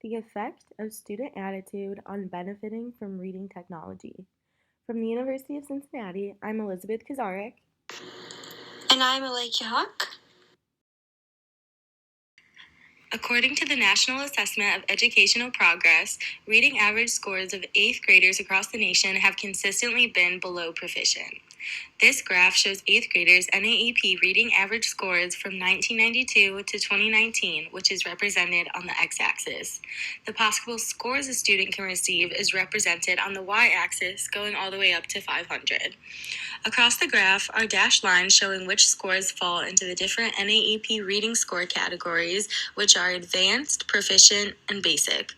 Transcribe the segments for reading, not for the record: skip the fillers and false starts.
The effect of student attitude on benefiting from reading technology. From the University of Cincinnati, I'm Elizabeth Kazarek. And I'm Aleki Hawk. According to the National Assessment of Educational Progress, reading average scores of 8th graders across the nation have consistently been below proficient. This graph shows 8th graders' NAEP reading average scores from 1992 to 2019, which is represented on the x-axis. The possible scores a student can receive is represented on the y-axis, going all the way up to 500. Across the graph are dashed lines showing which scores fall into the different NAEP reading score categories, which are advanced, proficient, and basic.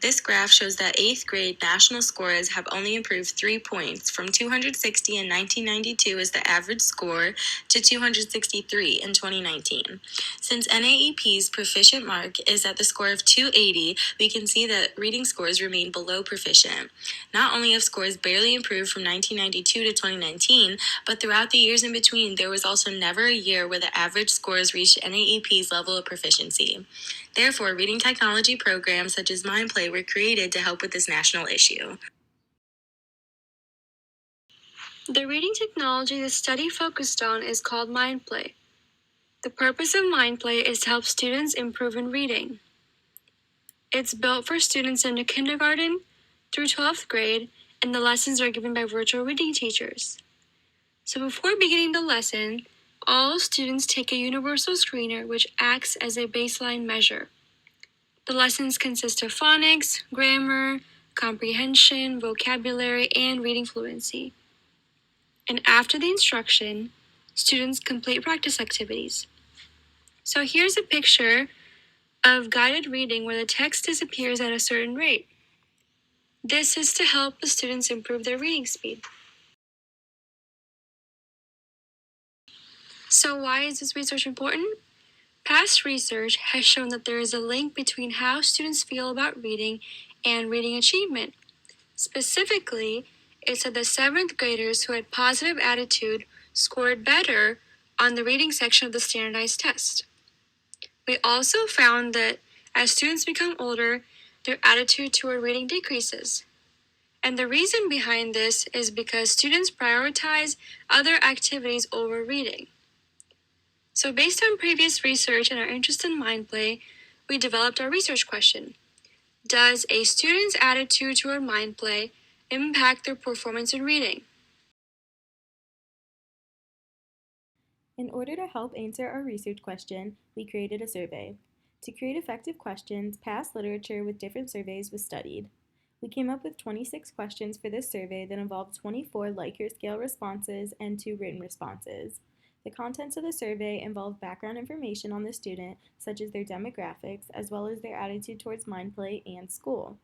This graph shows that 8th grade national scores have only improved 3 points, from 260 in 1992 as the average score to 263 in 2019. Since NAEP's proficient mark is at the score of 280, we can see that reading scores remain below proficient. Not only have scores barely improved from 1992 to 2019, but throughout the years in between, there was also never a year where the average scores reached NAEP's level of proficiency. Therefore, reading technology programs such as MindPlay were created to help with this national issue. The reading technology the study focused on is called MindPlay. The purpose of MindPlay is to help students improve in reading. It's built for students in kindergarten through 12th grade, and the lessons are given by virtual reading teachers. So before beginning the lesson, all students take a universal screener which acts as a baseline measure. The lessons consist of phonics, grammar, comprehension, vocabulary, and reading fluency. And after the instruction, students complete practice activities. So here's a picture of guided reading where the text disappears at a certain rate. This is to help the students improve their reading speed. So why is this research important? Past research has shown that there is a link between how students feel about reading and reading achievement. Specifically, it said the 7th graders who had positive attitude scored better on the reading section of the standardized test. We also found that as students become older, their attitude toward reading decreases. And the reason behind this is because students prioritize other activities over reading. So based on previous research and our interest in MindPlay, we developed our research question. Does a student's attitude toward MindPlay impact their performance in reading? In order to help answer our research question, we created a survey. To create effective questions, past literature with different surveys was studied. We came up with 26 questions for this survey that involved 24 Likert scale responses and 2 written responses. The contents of the survey involve background information on the student, such as their demographics, as well as their attitude towards MindPlay and school.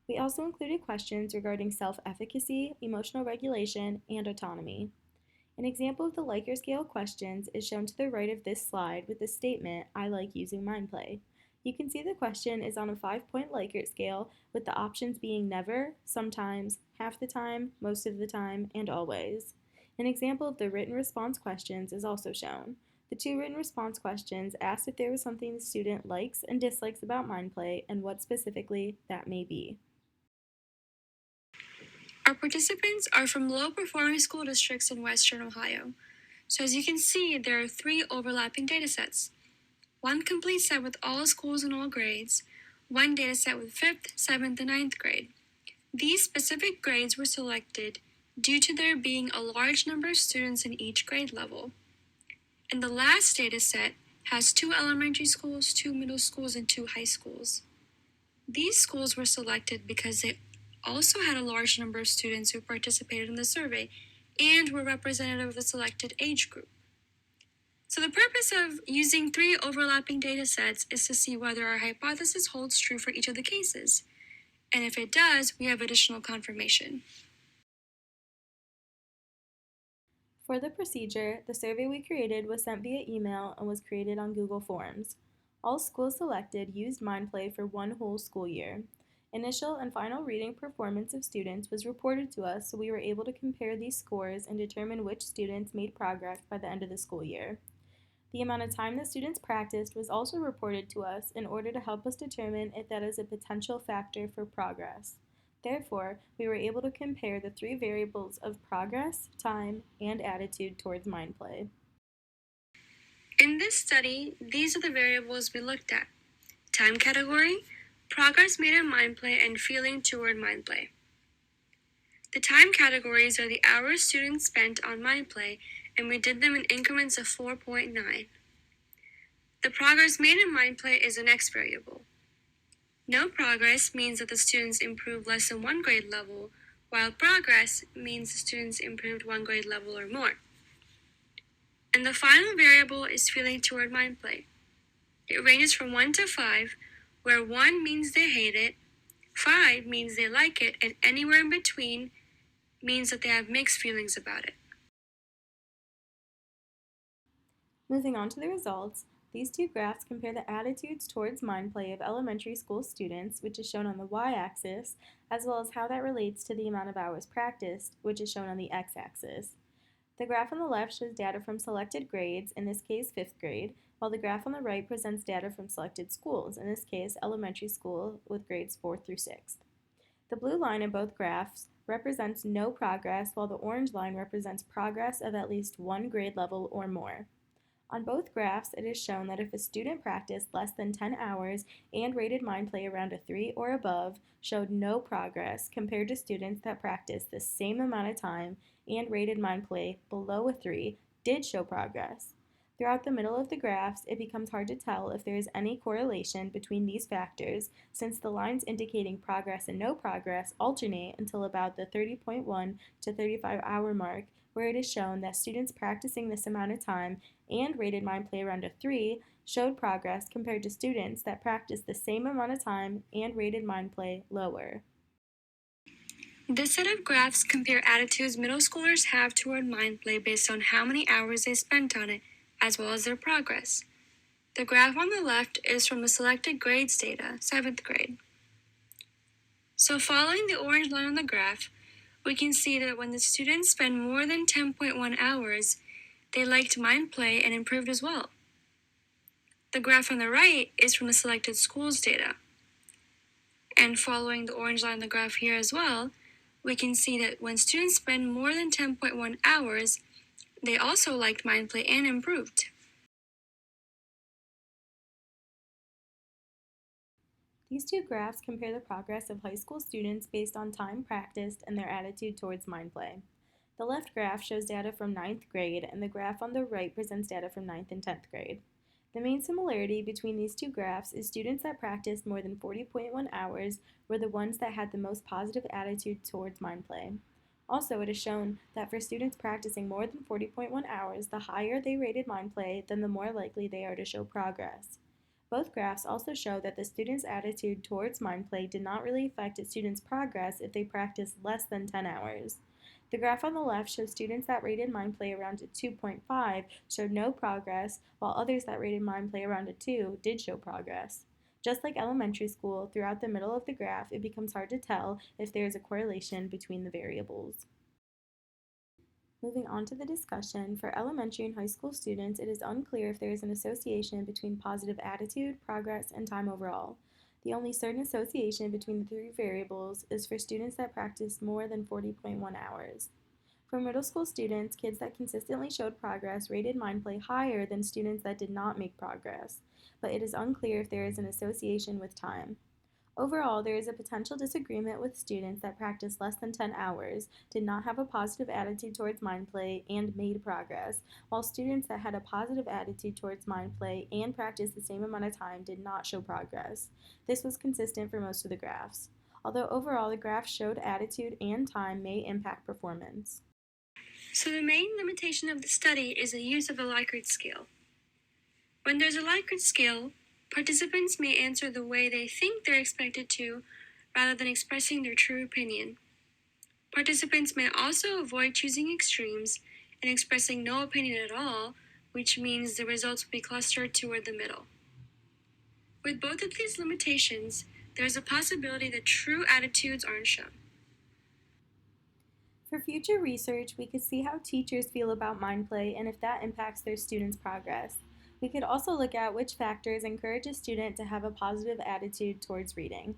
We also included questions regarding self-efficacy, emotional regulation, and autonomy. An example of the Likert scale questions is shown to the right of this slide with the statement, "I like using MindPlay." You can see the question is on a 5-point Likert scale, with the options being never, sometimes, half the time, most of the time, and always. An example of the written response questions is also shown. The 2 written response questions asked if there was something the student likes and dislikes about MindPlay and what specifically that may be. Our participants are from low-performing school districts in Western Ohio. So as you can see, there are 3 overlapping datasets. 1 complete set with all schools and all grades, 1 dataset with 5th, 7th, and 9th grade. These specific grades were selected due to there being a large number of students in each grade level. And the last dataset has 2 elementary schools, 2 middle schools, and 2 high schools. These schools were selected because they also had a large number of students who participated in the survey and were representative of the selected age group. So the purpose of using 3 overlapping datasets is to see whether our hypothesis holds true for each of the cases. And if it does, we have additional confirmation. For the procedure, the survey we created was sent via email and was created on Google Forms. All schools selected used MindPlay for 1 whole school year. Initial and final reading performance of students was reported to us, so we were able to compare these scores and determine which students made progress by the end of the school year. The amount of time that students practiced was also reported to us in order to help us determine if that is a potential factor for progress. Therefore, we were able to compare the three variables of progress, time, and attitude towards mind play. In this study, these are the variables we looked at: time category, progress made in mind play, and feeling toward mind play. The time categories are the hours students spent on mind play, and we did them in increments of 4.9. The progress made in mind play is the next variable. No progress means that the students improved less than one grade level, while progress means the students improved one grade level or more. And the final variable is feeling toward mind play. It ranges from 1 to 5, where 1 means they hate it, 5 means they like it, and anywhere in between means that they have mixed feelings about it. Moving on to the results, these two graphs compare the attitudes towards mind play of elementary school students, which is shown on the y-axis, as well as how that relates to the amount of hours practiced, which is shown on the x-axis. The graph on the left shows data from selected grades, in this case 5th grade, while the graph on the right presents data from selected schools, in this case elementary school with grades 4th through 6th. The blue line in both graphs represents no progress, while the orange line represents progress of at least one grade level or more. On both graphs, it is shown that if a student practiced less than 10 hours and rated mind play around a 3 or above, showed no progress compared to students that practiced the same amount of time and rated mind play below a 3 did show progress. Throughout the middle of the graphs, it becomes hard to tell if there is any correlation between these factors, since the lines indicating progress and no progress alternate until about the 30.1 to 35 hour mark, where it is shown that students practicing this amount of time and rated mind play around a 3 showed progress compared to students that practiced the same amount of time and rated mind play lower. This set of graphs compare attitudes middle schoolers have toward mind play based on how many hours they spent on it, as well as their progress. The graph on the left is from the selected grades data, 7th grade. So following the orange line on the graph, we can see that when the students spend more than 10.1 hours, they liked mind play and improved as well. The graph on the right is from the selected schools data. And following the orange line on the graph here as well, we can see that when students spend more than 10.1 hours, they also liked mind play and improved. These two graphs compare the progress of high school students based on time practiced and their attitude towards mind play. The left graph shows data from 9th grade, and the graph on the right presents data from 9th and 10th grade. The main similarity between these two graphs is students that practiced more than 40.1 hours were the ones that had the most positive attitude towards mind play. Also, it is shown that for students practicing more than 40.1 hours, the higher they rated mind play, then the more likely they are to show progress. Both graphs also show that the students' attitude towards mind play did not really affect a student's progress if they practiced less than 10 hours. The graph on the left shows students that rated mind play around a 2.5 showed no progress, while others that rated mind play around a 2 did show progress. Just like elementary school, throughout the middle of the graph, it becomes hard to tell if there is a correlation between the variables. Moving on to the discussion, for elementary and high school students, it is unclear if there is an association between positive attitude, progress, and time overall. The only certain association between the three variables is for students that practice more than 40.1 hours. For middle school students, kids that consistently showed progress rated mind play higher than students that did not make progress, but it is unclear if there is an association with time. Overall, there is a potential disagreement with students that practiced less than 10 hours, did not have a positive attitude towards mind play, and made progress, while students that had a positive attitude towards mind play and practiced the same amount of time did not show progress. This was consistent for most of the graphs. Although overall the graph showed attitude and time may impact performance. So the main limitation of the study is the use of a Likert scale. When there's a Likert scale, participants may answer the way they think they're expected to, rather than expressing their true opinion. Participants may also avoid choosing extremes and expressing no opinion at all, which means the results will be clustered toward the middle. With both of these limitations, there's a possibility that true attitudes aren't shown. For future research, we could see how teachers feel about mind play and if that impacts their students' progress. We could also look at which factors encourage a student to have a positive attitude towards reading.